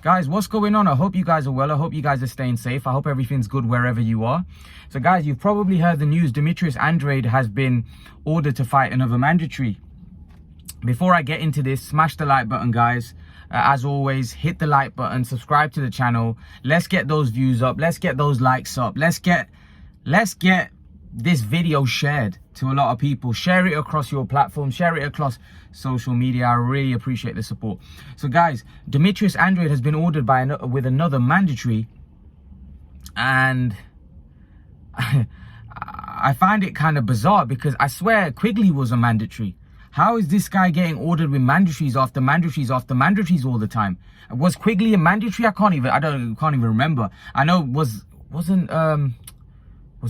Guys, what's going on? I hope you guys are well. I hope you guys are staying safe. I hope everything's good wherever you are. So guys, you've probably heard the news. Demetrius Andrade has been ordered to fight another mandatory. Before I get into this, smash the like button, guys. As always, hit the like button, subscribe to the channel. Let's get those views up. Let's get those likes up. Let's get this video shared to a lot of people. Share it across your platform, share it across social media. I really appreciate the support. So guys, Demetrius Andrade has been ordered with another mandatory, and I find it kind of bizarre because I swear Quigley was a mandatory. How is this guy getting ordered with mandatories after mandatories after mandatories all the time? Was Quigley a mandatory? I can't even remember. I know was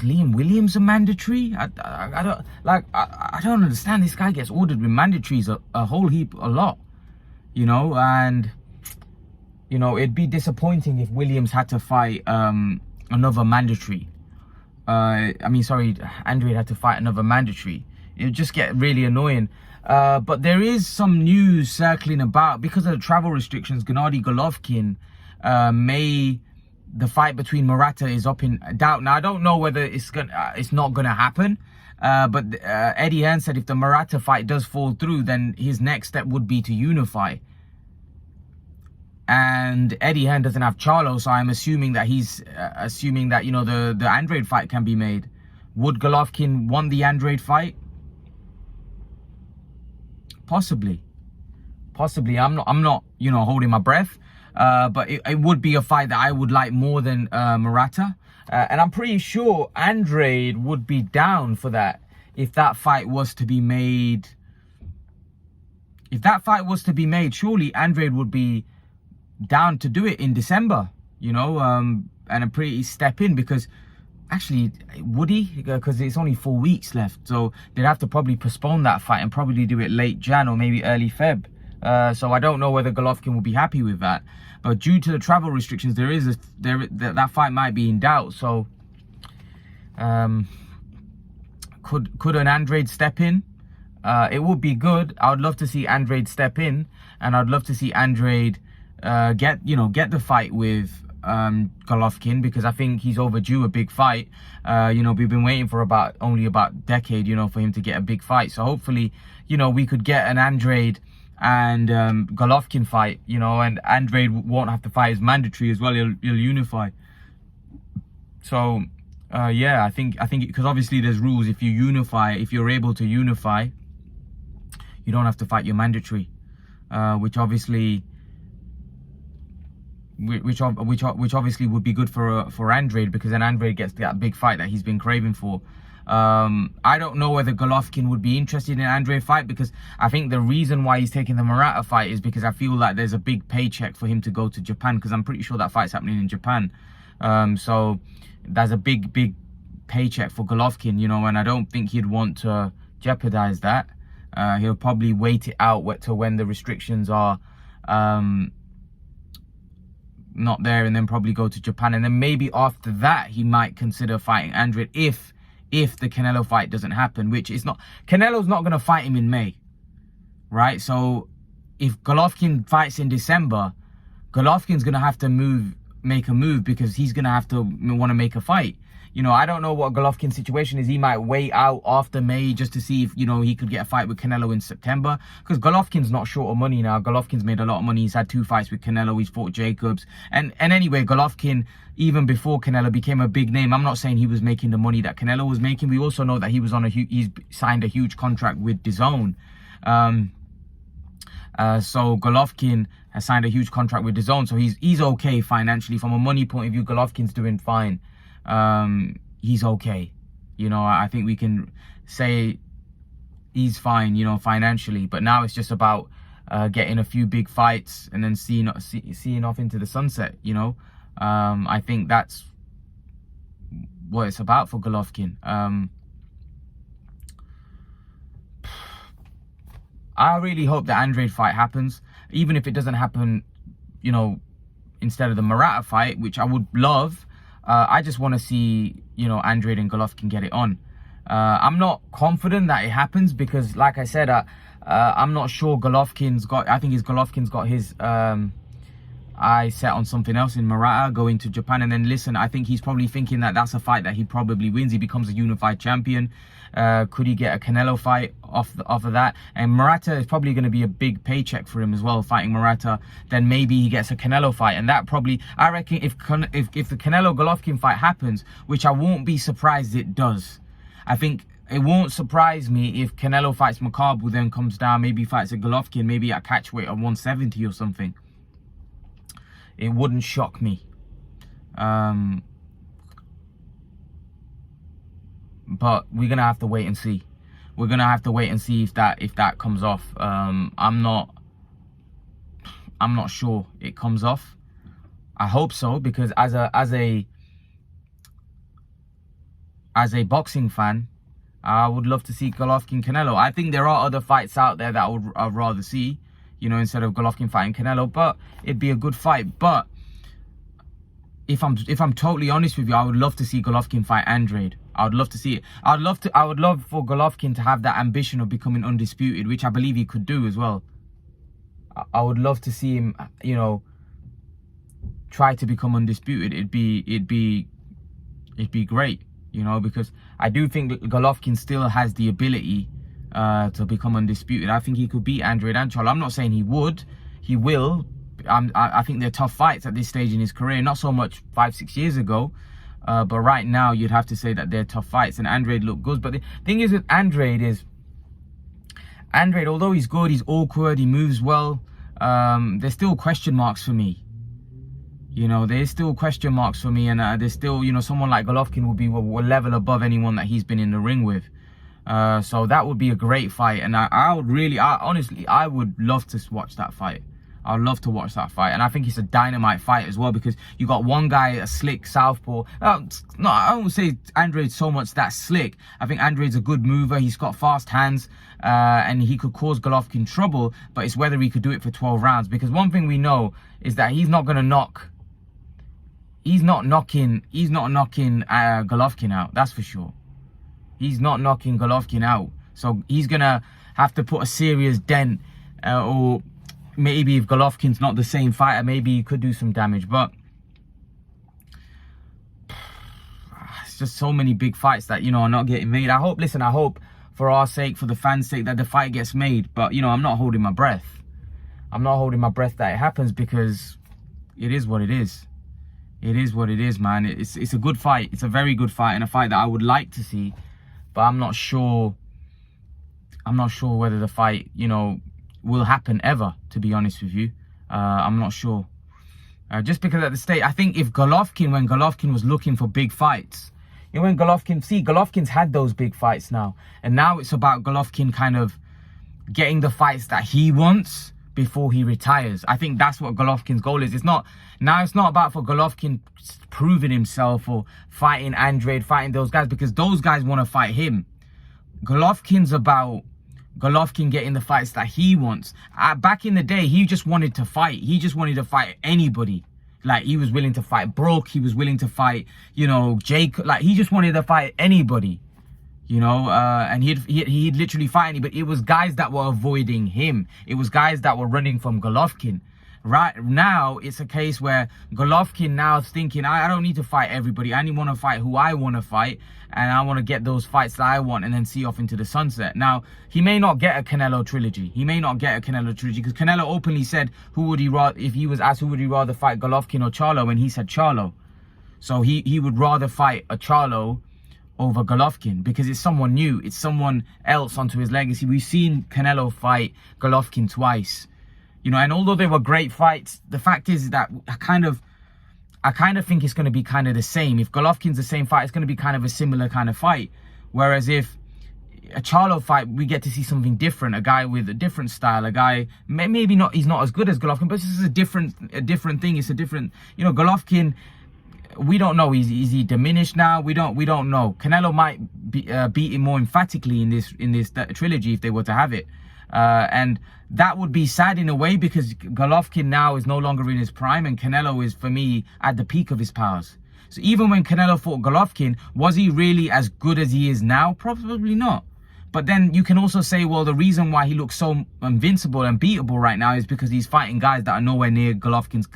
Liam Williams a mandatory? I don't understand. This guy gets ordered with mandatories a whole heap, a lot, you know. And you know, it'd be disappointing if Williams had to fight another mandatory. Andrade had to fight another mandatory. It would just get really annoying. But there is some news circling about because of the travel restrictions. Gennady Golovkin the fight between Murata is up in doubt. Now I don't know whether it's not gonna happen, but Eddie Hearn said if the Murata fight does fall through, then his next step would be to unify. And Eddie Hearn doesn't have Charlo, so I'm assuming that he's assuming that, you know, the Andrade fight can be made. Would Golovkin want the Andrade fight? Possibly. I'm not you know, holding my breath. But it would be a fight that I would like more than Murata. And I'm pretty sure Andrade would be down for that if that fight was to be made. If that fight was to be made, surely Andrade would be down to do it in December, you know, and a pretty step in, because actually, would he? Because it's only 4 weeks left. So they'd have to probably postpone that fight and probably do it late Jan or maybe early Feb. So I don't know whether Golovkin will be happy with that. But due to the travel restrictions, that fight might be in doubt. So could an Andrade step in? It would be good. I would love to see Andrade step in, and I'd love to see Andrade get the fight with Golovkin, because I think he's overdue a big fight. You know, we've been waiting for only about a decade, you know, for him to get a big fight. So hopefully, you know, we could get an Andrade and Golovkin fight, you know, and Andrade won't have to fight his mandatory as well. He'll unify. So yeah, I think because obviously there's rules. If you're able to unify, you don't have to fight your mandatory, which obviously would be good for Andrade, because then Andrade gets that big fight that he's been craving for. I don't know whether Golovkin would be interested in an Andrade fight, because I think the reason why he's taking the Murata fight is because I feel like there's a big paycheck for him to go to Japan, because I'm pretty sure that fight's happening in Japan. So there's a big paycheck for Golovkin, you know, and I don't think he'd want to jeopardize that. He'll probably wait it out to when the restrictions are not there, and then probably go to Japan, and then maybe after that he might consider fighting Andrade if the Canelo fight doesn't happen, which is not. Canelo's not going to fight him in May, right? So if Golovkin fights in December, Golovkin's going to have to make a move, because he's going to have to want to make a fight. You know, I don't know what Golovkin's situation is. He might wait out after May just to see if, you know, he could get a fight with Canelo in September, because Golovkin's not short of money now. Golovkin's made a lot of money. He's had 2 fights with Canelo. He's fought Jacobs. And anyway, Golovkin, even before Canelo became a big name, I'm not saying he was making the money that Canelo was making. We also know that he was he's signed a huge contract with DAZN. So Golovkin has signed a huge contract with DAZN. So he's okay financially. From a money point of view, Golovkin's doing fine. He's okay, you know. I think we can say he's fine, you know, financially. But now it's just about getting a few big fights and then seeing off into the sunset, you know. I think that's what it's about for Golovkin. I really hope the Andrade fight happens, even if it doesn't happen, you know, instead of the Murata fight, which I would love. I just want to see, you know, Andrade and Golovkin get it on. I'm not confident that it happens, because, like I said, I'm not sure Golovkin's got. I think Golovkin's got his I set on something else in Murata, going to Japan. And then listen, I think he's probably thinking that that's a fight that he probably wins. He becomes a unified champion. Could he get a Canelo fight off of that? And Murata is probably going to be a big paycheck for him as well, fighting Murata. Then maybe he gets a Canelo fight, and that probably, I reckon, if the Canelo Golovkin fight happens, which I won't be surprised it does. I think it won't surprise me if Canelo fights Makabu, then comes down, maybe fights a Golovkin, maybe at catchweight at 170 or something. It wouldn't shock me. But we're gonna have to wait and see. We're gonna have to wait and see if that comes off. I'm not sure it comes off. I hope so, because as a boxing fan, I would love to see Golovkin Canelo. I think there are other fights out there that I'd rather see, you know, instead of Golovkin fighting Canelo, but it'd be a good fight. But if I'm totally honest with you, I would love to see Golovkin fight Andrade. I would love to see it. I would love for Golovkin to have that ambition of becoming undisputed, which I believe he could do as well. I would love to see him, you know, try to become undisputed. It'd be great, you know, because I do think Golovkin still has the ability to become undisputed. I think he could beat Andrade and Charlo. I'm not saying he would. He will. I think they're tough fights at this stage in his career. Not so much 5-6 years ago. But right now, you'd have to say that they're tough fights. And Andrade looked good. But the thing is with Andrade is, although he's good, he's awkward, he moves well, there's still question marks for me. You know, there's still question marks for me. And there's still, you know, someone like Golovkin will be a level above anyone that he's been in the ring with. So that would be a great fight. And honestly, I would love to watch that fight. I'd love to watch that fight. And I think it's a dynamite fight as well, because you got one guy, a slick southpaw. No, I won't say Andrade's so much that slick. I think Andrade's a good mover. He's got fast hands, and he could cause Golovkin trouble, but it's whether he could do it for 12 rounds. Because one thing we know is that he's not going to knock. He's not knocking Golovkin out. That's for sure. He's not knocking Golovkin out. So he's going to have to put a serious dent, or maybe if Golovkin's not the same fighter, maybe he could do some damage. But it's just so many big fights that, you know, are not getting made. I hope for our sake, for the fans' sake, that the fight gets made. But, you know, I'm not holding my breath. I'm not holding my breath that it happens, because it is what it is. It is what it is, man. It's a good fight. It's a very good fight, and a fight that I would like to see. But I'm not sure whether the fight, you know, will happen ever, to be honest with you. I'm not sure. Just because at the stage, I think if when Golovkin was looking for big fights, you know, when Golovkin's had those big fights now. And now it's about Golovkin kind of getting the fights that he wants before he retires. I think that's what Golovkin's goal is. It's not about for Golovkin proving himself or fighting Andrade, fighting those guys, because those guys want to fight him. Golovkin's about Golovkin getting the fights that he wants. Back in the day, he just wanted to fight. He just wanted to fight anybody. Like, he was willing to fight Brook. He was willing to fight, you know, Jake. Like, he just wanted to fight anybody, you know. And he'd literally fight anybody. But it was guys that were avoiding him. It was guys that were running from Golovkin. Right now, it's a case where Golovkin now is thinking, I don't need to fight everybody. I only want to fight who I want to fight. And I want to get those fights that I want and then see off into the sunset. Now, he may not get a Canelo trilogy. Because Canelo openly said, if he was asked who would he rather fight, Golovkin or Charlo, and he said Charlo. So he would rather fight a Charlo over Golovkin, because it's someone new. It's someone else onto his legacy. We've seen Canelo fight Golovkin twice. You know, and although they were great fights, the fact is that I kind of think it's going to be kind of the same. If Golovkin's the same fight, it's going to be kind of a similar kind of fight. Whereas if a Charlo fight, we get to see something different. A guy with a different style. A guy, maybe not, he's not as good as Golovkin, but this is a different thing. It's a different, you know, Golovkin, we don't know. Is he diminished now? We don't know. Canelo might beat him more emphatically in this trilogy if they were to have it. And that would be sad in a way, because Golovkin now is no longer in his prime, and Canelo is, for me, at the peak of his powers. So even when Canelo fought Golovkin, was he really as good as he is now? Probably not. But then you can also say, well, the reason why he looks so invincible and beatable right now is because he's fighting guys that are nowhere near Golovkin's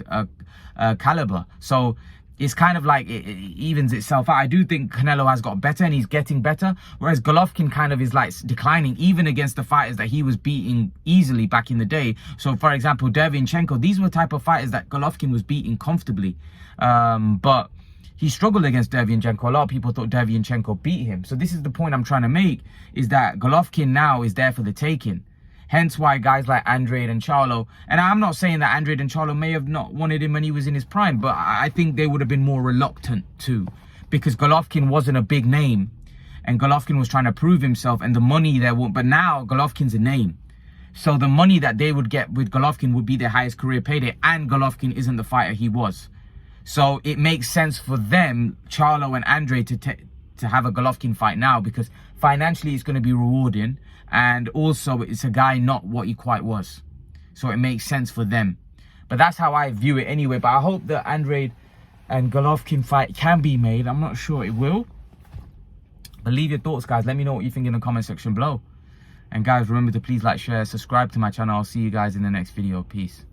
caliber. So it's kind of like it evens itself out. I do think Canelo has got better and he's getting better, whereas Golovkin kind of is like declining, even against the fighters that he was beating easily back in the day. So for example, Derevyanchenko, these were the type of fighters that Golovkin was beating comfortably, but he struggled against Derevyanchenko. A lot of people thought Derevyanchenko beat him. So this is the point I'm trying to make, is that Golovkin now is there for the taking. Hence why guys like Andrade and Charlo, and I'm not saying that Andrade and Charlo may have not wanted him when he was in his prime, but I think they would have been more reluctant to, because Golovkin wasn't a big name and Golovkin was trying to prove himself, and the money there won't. But now Golovkin's a name. So the money that they would get with Golovkin would be their highest career payday, and Golovkin isn't the fighter he was. So it makes sense for them, Charlo and Andrade, to have a Golovkin fight now, because financially it's going to be rewarding, and also it's a guy not what he quite was. So it makes sense for them. But that's how I view it anyway. But I hope the Andrade and Golovkin fight can be made. I'm not sure it will. But leave your thoughts, guys. Let me know what you think in the comment section below. And guys, remember to please like, share, subscribe to my channel. I'll see you guys in the next video. Peace.